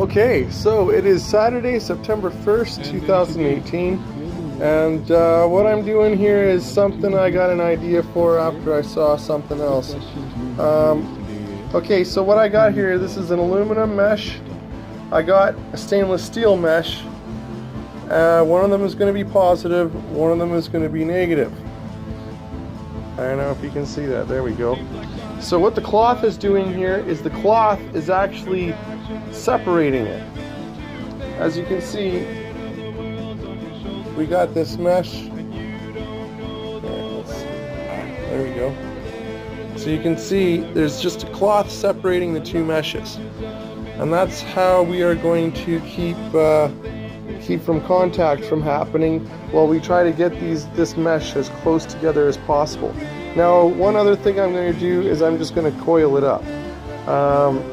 Okay, so it is Saturday, September 1st, 2018, and what I'm doing here is something I got an idea for after I saw something else. Okay, so what I got here, this is an aluminum mesh. I got a stainless steel mesh. One of them is going to be positive, one of them is going to be negative. I don't know if you can see that, there we go. So what the cloth is doing here is the cloth is actually separating it. As you can see, we got this mesh. There we go. So you can see there's just a cloth separating the two meshes. And that's how we are going to keep from contact from happening while we try to get this mesh as close together as possible. Now, one other thing I'm going to do is I'm just going to coil it up.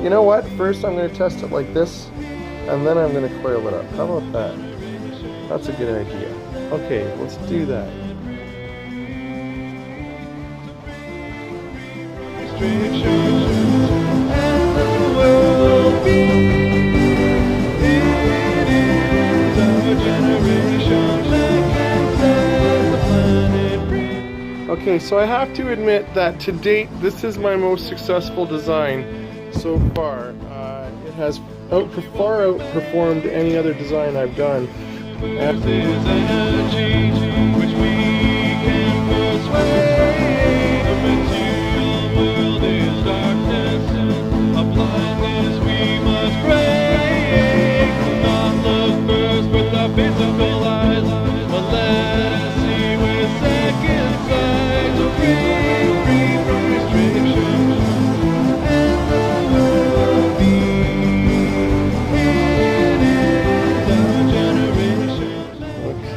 You know what? First I'm going to test it like this, and then I'm going to coil it up. How about that? That's a good idea. Okay, let's do that. Okay, so I have to admit that to date, this is my most successful design so far. It has far outperformed any other design I've done.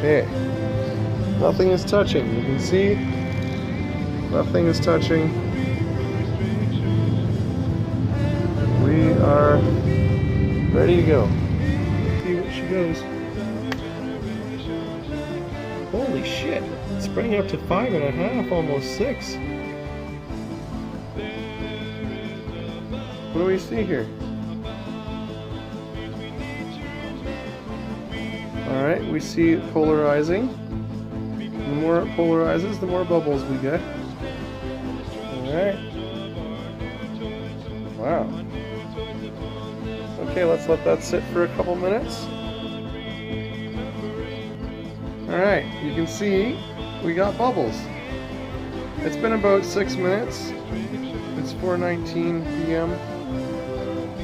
Okay, nothing is touching. You can see nothing is touching. We are ready to go. See what she goes. Holy shit! It's bringing up to 5.5, almost 6. What do we see here? Alright, we see it polarizing. The more it polarizes, the more bubbles we get. Alright. Wow. Okay, let's let that sit for a couple minutes. Alright, you can see we got bubbles. It's been about 6 minutes. It's 4:19 p.m.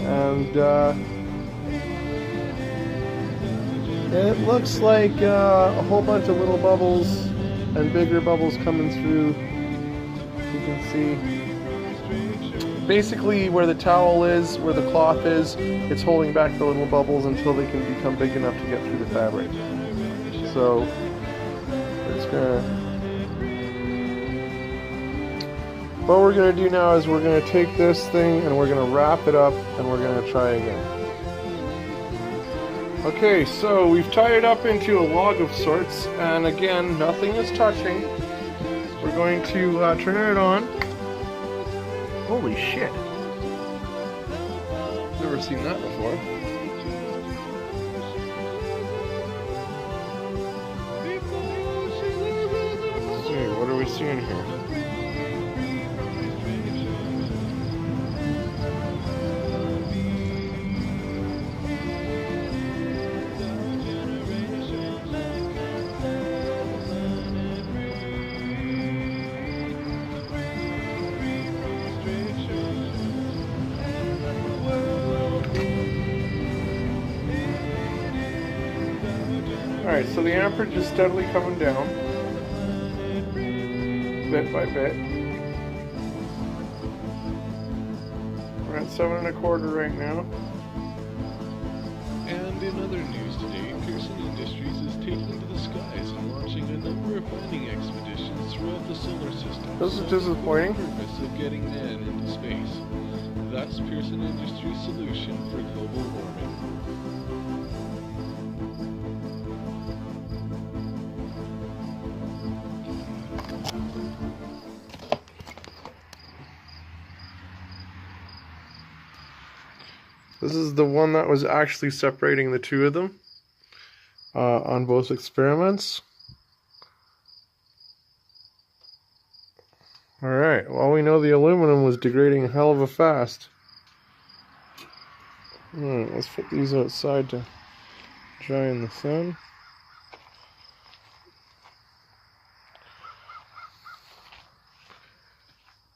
And it looks like a whole bunch of little bubbles and bigger bubbles coming through. You can see basically where the towel is, where the cloth is, it's holding back the little bubbles until they can become big enough to get through the fabric. So it's gonna. What we're gonna do now is we're gonna take this thing and we're gonna wrap it up and we're gonna try again. Okay, so we've tied it up into a log of sorts, and again, nothing is touching. We're going to turn it on. Holy shit! Never seen that before. Let's see, what are we seeing here? Alright, so the amperage is steadily coming down, bit by bit. We're at 7.25 right now. And in other news today, Pearson Industries is taking to the skies and launching a number of mining expeditions throughout the solar system. This is disappointing. For the purpose of getting man into space. That's Pearson Industries' solution for global warming. This is the one that was actually separating the two of them on both experiments. Alright, well, we know the aluminum was degrading a hell of a fast. Alright, let's put these outside to dry in the sun.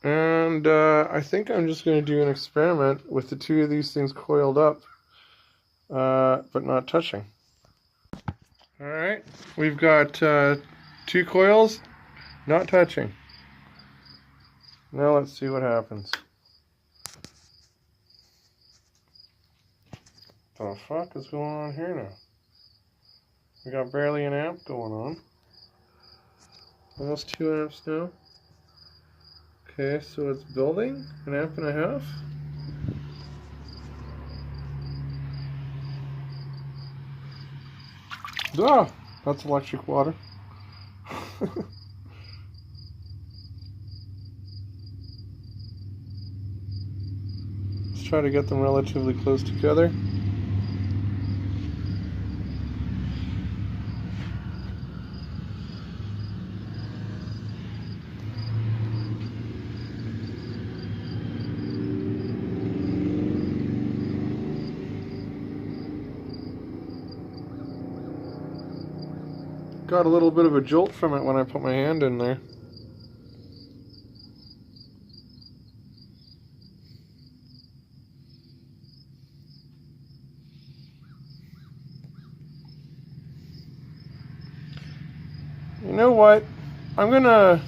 And I think I'm just going to do an experiment with the two of these things coiled up, but not touching. Alright, we've got two coils not touching. Now let's see what happens. What the fuck is going on here now? We got barely an amp going on. Almost 2 amps now. Okay, so it's building, 1.5 amps. Ah, that's electric water. Let's try to get them relatively close together. Got a little bit of a jolt from it when I put my hand in there. You know what? I'm gonna,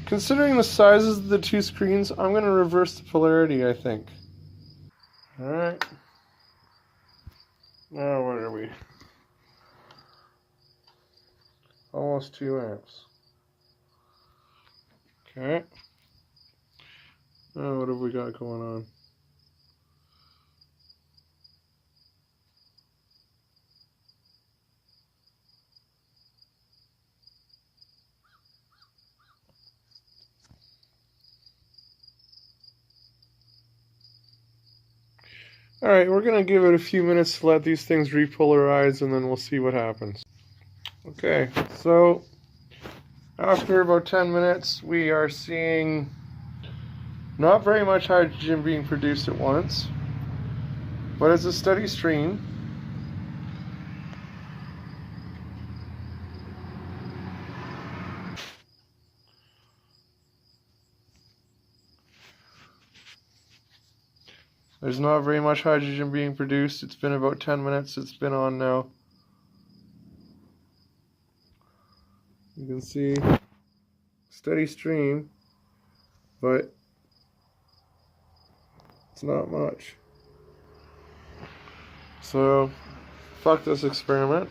considering the sizes of the two screens, I'm gonna reverse the polarity, I think. Alright. Now where are we? Almost 2 amps. Okay. Now what have we got going on? Alright, we're going to give it a few minutes to let these things repolarize, and then we'll see what happens. Okay, so after about 10 minutes, we are seeing not very much hydrogen being produced at once, but it's a steady stream. There's not very much hydrogen being produced. It's been about 10 minutes it's been on now. You can see steady stream, but it's not much. So, fuck this experiment.